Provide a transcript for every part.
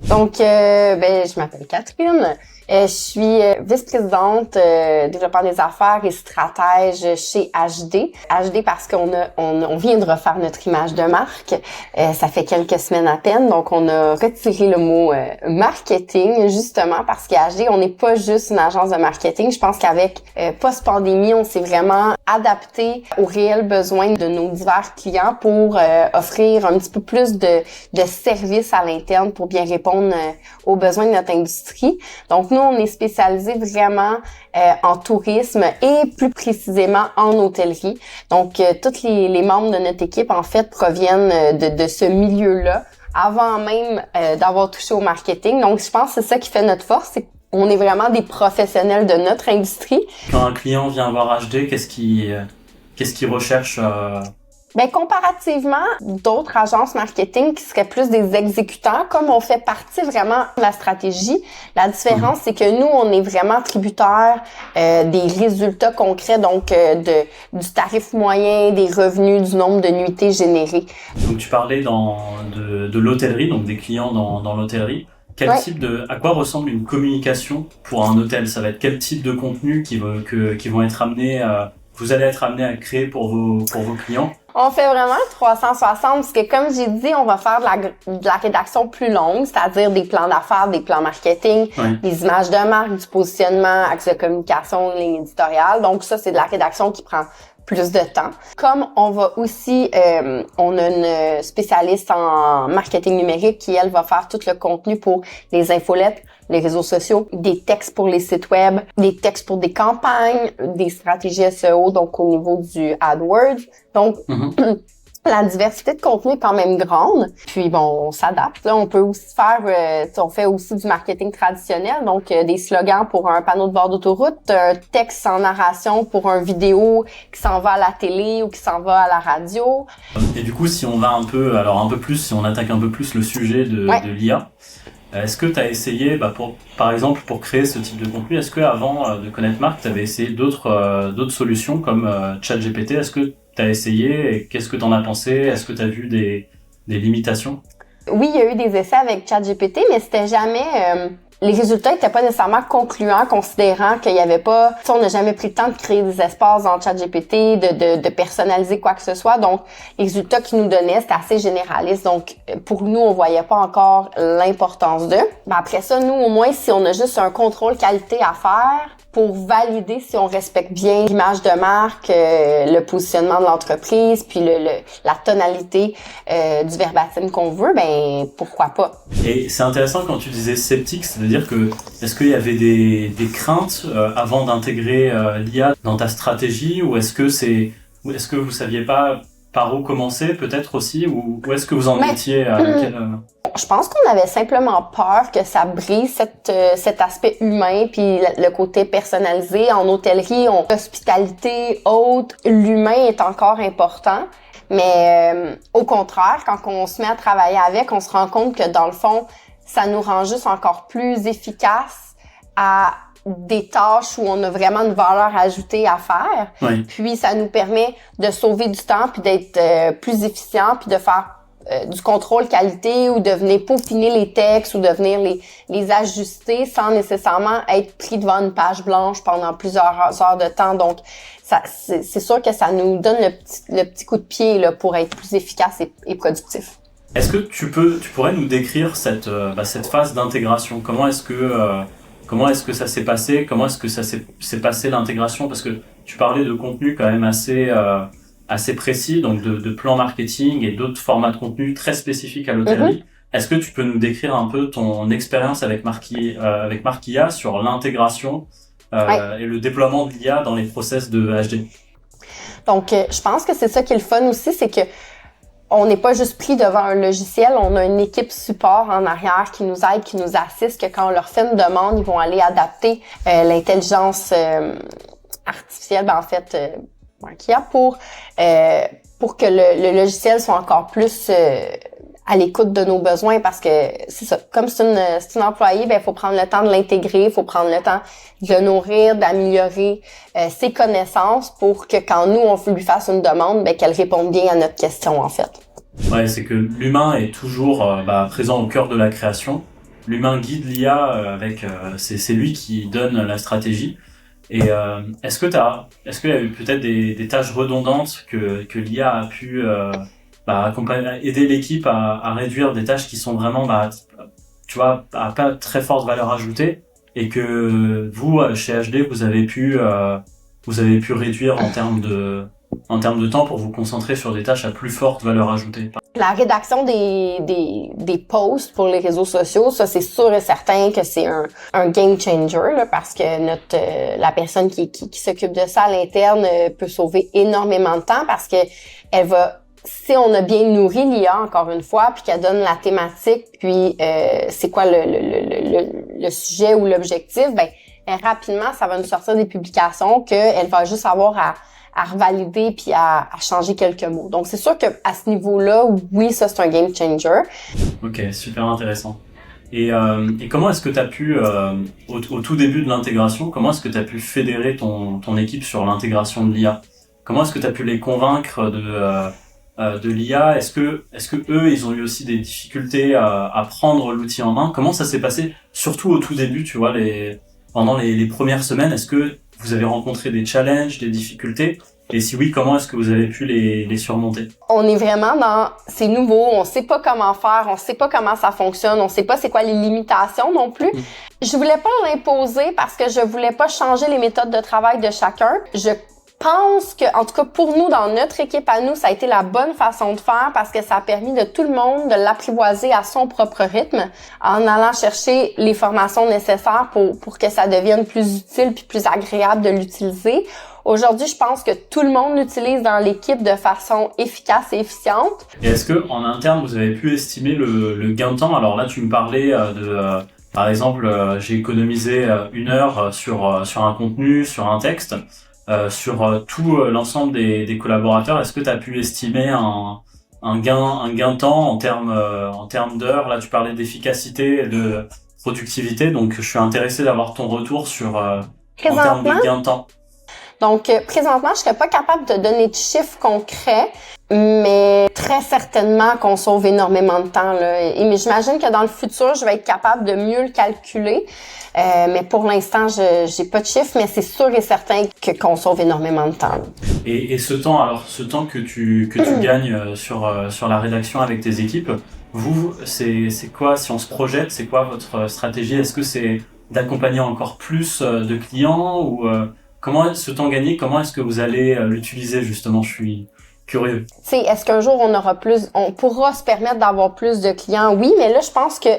Donc, je m'appelle Catherine. Je suis vice-présidente développement des affaires et stratège chez HD. HD parce on vient de refaire notre image de marque. Ça fait quelques semaines à peine, donc on a retiré le mot marketing justement parce qu'à HD, on n'est pas juste une agence de marketing. Je pense qu'avec post-pandémie, on s'est vraiment adapté aux réels besoins de nos divers clients pour offrir un petit peu plus de services à l'interne pour bien répondre aux besoins de notre industrie. Donc, nous, on est spécialisé vraiment en tourisme et plus précisément en hôtellerie. Donc, tous les membres de notre équipe, en fait, proviennent de ce milieu-là avant même d'avoir touché au marketing. Donc, je pense que c'est ça qui fait notre force, c'est qu'on est vraiment des professionnels de notre industrie. Quand un client vient voir HD, qu'est-ce qu'il recherche Comparativement d'autres agences marketing qui seraient plus des exécutants, comme on fait partie vraiment de la stratégie, la différence, c'est que nous, on est vraiment tributaire des résultats concrets, donc du tarif moyen, des revenus, du nombre de nuitées générées. Donc, tu parlais de l'hôtellerie, donc des clients dans l'hôtellerie. À quoi ressemble une communication pour un hôtel? Ça va être quel type de contenu qui vont être vous allez être amené à créer pour vos clients? On fait vraiment 360 parce que, comme j'ai dit, on va faire de la rédaction plus longue, c'est-à-dire des plans d'affaires, des plans marketing, des images de marque, du positionnement, axe de communication, ligne éditoriale. Donc ça, c'est de la rédaction qui prend plus de temps. Comme on va aussi, on a une spécialiste en marketing numérique qui, elle, va faire tout le contenu pour les infolettes, les réseaux sociaux, des textes pour les sites web, des textes pour des campagnes, des stratégies SEO, donc au niveau du AdWords. Donc, la diversité de contenu est quand même grande. Puis on s'adapte. Là, on peut aussi faire, on fait aussi du marketing traditionnel, donc des slogans pour un panneau de bord d'autoroute, un texte en narration pour un vidéo qui s'en va à la télé ou qui s'en va à la radio. Et du coup, si on va si on attaque un peu plus le sujet de l'IA, est-ce que tu as essayé, par exemple, pour créer ce type de contenu, est-ce que avant de connaître Marc, tu avais essayé d'autres solutions comme ChatGPT? Est-ce que tu as essayé et qu'est-ce que tu en as pensé? Est-ce que tu as vu des limitations? Oui, il y a eu des essais avec ChatGPT, mais c'était jamais... les résultats étaient pas nécessairement concluants, considérant qu'il y avait pas... on n'a jamais pris le temps de créer des espaces dans ChatGPT, de personnaliser quoi que ce soit. Donc, les résultats qu'ils nous donnaient, c'était assez généraliste. Donc, pour nous, on voyait pas encore l'importance d'eux. Après ça, nous, au moins, si on a juste un contrôle qualité à faire pour valider si on respecte bien l'image de marque, le positionnement de l'entreprise, puis la tonalité du verbatim qu'on veut, pourquoi pas. Et c'est intéressant quand tu disais sceptique, c'est-à-dire que est-ce qu'il y avait des craintes avant d'intégrer l'IA dans ta stratégie, ou est-ce que vous saviez pas par où commencer peut-être aussi, ou est-ce que vous en étiez à Je pense qu'on avait simplement peur que ça brise cet aspect humain puis le côté personnalisé. En hôtellerie, hospitalité, hôte, l'humain est encore important. Mais au contraire, quand on se met à travailler avec, on se rend compte que dans le fond, ça nous rend juste encore plus efficace à des tâches où on a vraiment une valeur ajoutée à faire. Oui. Puis ça nous permet de sauver du temps puis d'être plus efficient puis de faire du contrôle qualité ou de venir peaufiner les textes ou de venir les ajuster sans nécessairement être pris devant une page blanche pendant plusieurs heures de temps. Donc, c'est sûr que ça nous donne le petit coup de pied là, pour être plus efficace et productif. Est-ce que tu pourrais nous décrire cette phase d'intégration? Comment est-ce que ça s'est passé? Comment est-ce que ça s'est passé l'intégration? Parce que tu parlais de contenu quand même assez précis, donc de plans marketing et d'autres formats de contenu très spécifiques à l'hôtellerie. Est-ce que tu peux nous décrire un peu ton expérience avec Marquia sur l'intégration et le déploiement de l'IA dans les process de HD? Donc, je pense que c'est ça qui est le fun aussi, c'est que on n'est pas juste pris devant un logiciel, on a une équipe support en arrière qui nous aide, qui nous assiste, que quand on leur fait une demande, ils vont aller adapter l'intelligence artificielle, Marquia pour que le logiciel soit encore plus à l'écoute de nos besoins, parce que c'est ça, comme c'est une employée, il faut prendre le temps de l'intégrer, il faut prendre le temps de le nourrir, d'améliorer ses connaissances pour que quand nous on lui fasse une demande, qu'elle réponde bien à notre question en fait. Ouais, c'est que l'humain est toujours présent au cœur de la création. l'humain guide l'IA c'est lui qui donne la stratégie. Et est-ce qu'il y a eu peut-être des tâches redondantes que l'IA a pu aider l'équipe à réduire des tâches qui sont vraiment tu vois, à pas très forte valeur ajoutée, et que vous chez HD vous avez pu réduire en termes de temps pour vous concentrer sur des tâches à plus forte valeur ajoutée? La rédaction des posts pour les réseaux sociaux, ça c'est sûr et certain que c'est un game changer là, parce que la personne qui s'occupe de ça à l'interne peut sauver énormément de temps, parce que elle va, si on a bien nourri l'IA encore une fois, puis qu'elle donne la thématique, puis c'est quoi le sujet ou l'objectif, ben rapidement ça va nous sortir des publications qu'elle va juste avoir à revalider puis à changer quelques mots. Donc c'est sûr que à ce niveau-là, oui, ça c'est un game changer. Ok, super intéressant. Et comment est-ce que tu as pu au tout début de l'intégration, comment est-ce que tu as pu fédérer ton équipe sur l'intégration de l'IA? Comment est-ce que tu as pu les convaincre de l'IA? Est-ce que eux, ils ont eu aussi des difficultés à prendre l'outil en main? Comment ça s'est passé, surtout au tout début, tu vois, pendant les premières semaines? Est-ce que vous avez rencontré des challenges, des difficultés? Et si oui, comment est-ce que vous avez pu les surmonter? On est vraiment c'est nouveau, on sait pas comment faire, on sait pas comment ça fonctionne, on sait pas c'est quoi les limitations non plus. Je voulais pas l'imposer parce que je voulais pas changer les méthodes de travail de chacun. Je pense que, en tout cas pour nous, dans notre équipe à nous, ça a été la bonne façon de faire, parce que ça a permis de tout le monde de l'apprivoiser à son propre rythme, en allant chercher les formations nécessaires pour que ça devienne plus utile puis plus agréable de l'utiliser. Aujourd'hui, je pense que tout le monde l'utilise dans l'équipe de façon efficace et efficiente. Et est-ce que en interne, vous avez pu estimer le gain de temps? Alors là, tu me parlais par exemple, j'ai économisé 1 heure sur un contenu, sur un texte. Sur tout l'ensemble des collaborateurs, est-ce que tu as pu estimer un gain de temps en termes d'heures? Là, tu parlais d'efficacité et de productivité, donc je suis intéressé d'avoir ton retour sur en termes de gain de temps. Donc, présentement, je serais pas capable de donner de chiffres concrets, mais très certainement qu'on sauve énormément de temps, là. Mais j'imagine que dans le futur, je vais être capable de mieux le calculer. Mais pour l'instant, j'ai pas de chiffres, mais c'est sûr et certain qu'on sauve énormément de temps, là. Et ce temps que tu gagnes sur la rédaction avec tes équipes, c'est quoi, si on se projette, c'est quoi votre stratégie? Est-ce que c'est d'accompagner encore plus de clients, ou comment ce temps gagné, comment est-ce que vous allez l'utiliser justement? Je suis curieux. Est-ce qu'un jour on pourra se permettre d'avoir plus de clients? Oui, mais là, je pense que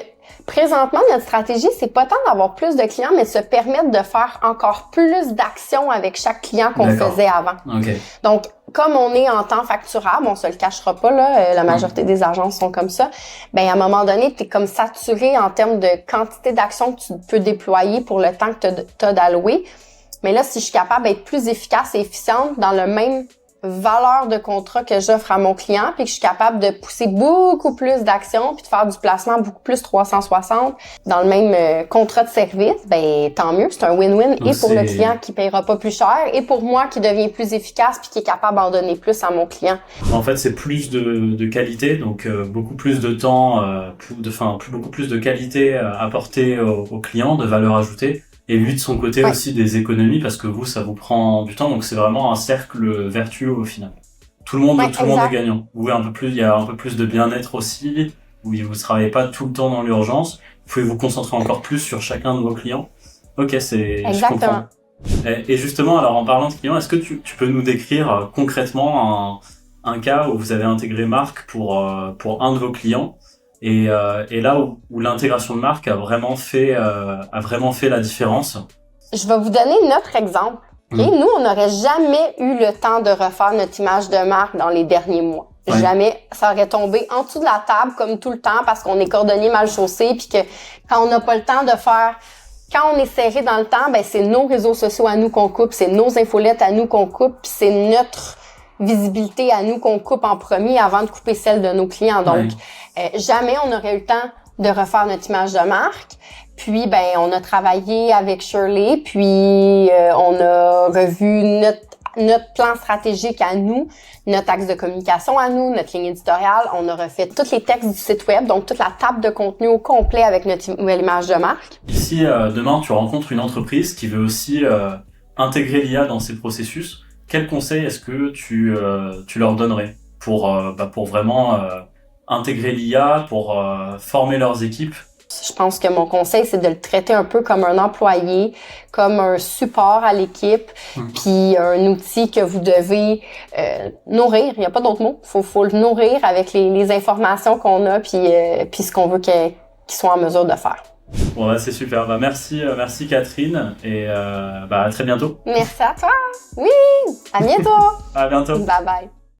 présentement, notre stratégie, c'est pas tant d'avoir plus de clients, mais de se permettre de faire encore plus d'actions avec chaque client qu'on faisait avant. Okay. Donc, comme on est en temps facturable, on se le cachera pas, là, la majorité des agences sont comme ça, ben à un moment donné, t'es comme saturé en termes de quantité d'actions que tu peux déployer pour le temps que t'as d'allouer. Mais là, si je suis capable d'être plus efficace et efficiente dans le même valeur de contrat que j'offre à mon client, puis que je suis capable de pousser beaucoup plus d'actions, puis de faire du placement beaucoup plus 360 dans le même contrat de service, ben tant mieux, c'est un win-win. Donc, et pour le client qui paiera pas plus cher, et pour moi qui devient plus efficace puis qui est capable d'en donner plus à mon client. En fait, c'est plus de qualité, donc beaucoup plus de temps, beaucoup plus de qualité apportée au client, de valeur ajoutée. Et lui, de son côté, aussi des économies, parce que vous, ça vous prend du temps. Donc, c'est vraiment un cercle vertueux au final. Tout le monde est gagnant. Il y a un peu plus de bien-être aussi, où vous ne travaillez pas tout le temps dans l'urgence. Vous pouvez vous concentrer encore plus sur chacun de vos clients. Ok, je comprends. Et justement, alors en parlant de clients, est-ce que tu peux nous décrire concrètement un cas où vous avez intégré Marc pour un de vos clients? Et là où l'intégration de marque a vraiment fait la différence. Je vais vous donner notre exemple. Okay? Nous, on n'aurait jamais eu le temps de refaire notre image de marque dans les derniers mois. Ouais. Jamais. Ça aurait tombé en dessous de la table comme tout le temps, parce qu'on est cordonnier mal chaussé, puis que quand on n'a pas le temps de faire, quand on est serré dans le temps, ben c'est nos réseaux sociaux à nous qu'on coupe, c'est nos infolettes à nous qu'on coupe, puis c'est notre visibilité à nous qu'on coupe en premier avant de couper celle de nos clients. Donc, jamais on n'aurait eu le temps de refaire notre image de marque. Puis, on a travaillé avec Shirley, puis on a revu notre plan stratégique à nous, notre axe de communication à nous, notre ligne éditoriale. On a refait tous les textes du site web, donc toute la table de contenu au complet avec notre nouvelle image de marque. Si demain tu rencontres une entreprise qui veut aussi intégrer l'IA dans ses processus, quel conseil est-ce que tu leur donnerais pour vraiment intégrer l'IA, pour former leurs équipes? Je pense que mon conseil, c'est de le traiter un peu comme un employé, comme un support à l'équipe, puis un outil que vous devez nourrir. Il n'y a pas d'autre mot. Faut le nourrir avec les informations qu'on a, puis ce qu'on veut qu'ils soient en mesure de faire. Bon, c'est super. Merci Catherine, et à très bientôt. Merci à toi. Oui, à bientôt. À bientôt. Bye bye.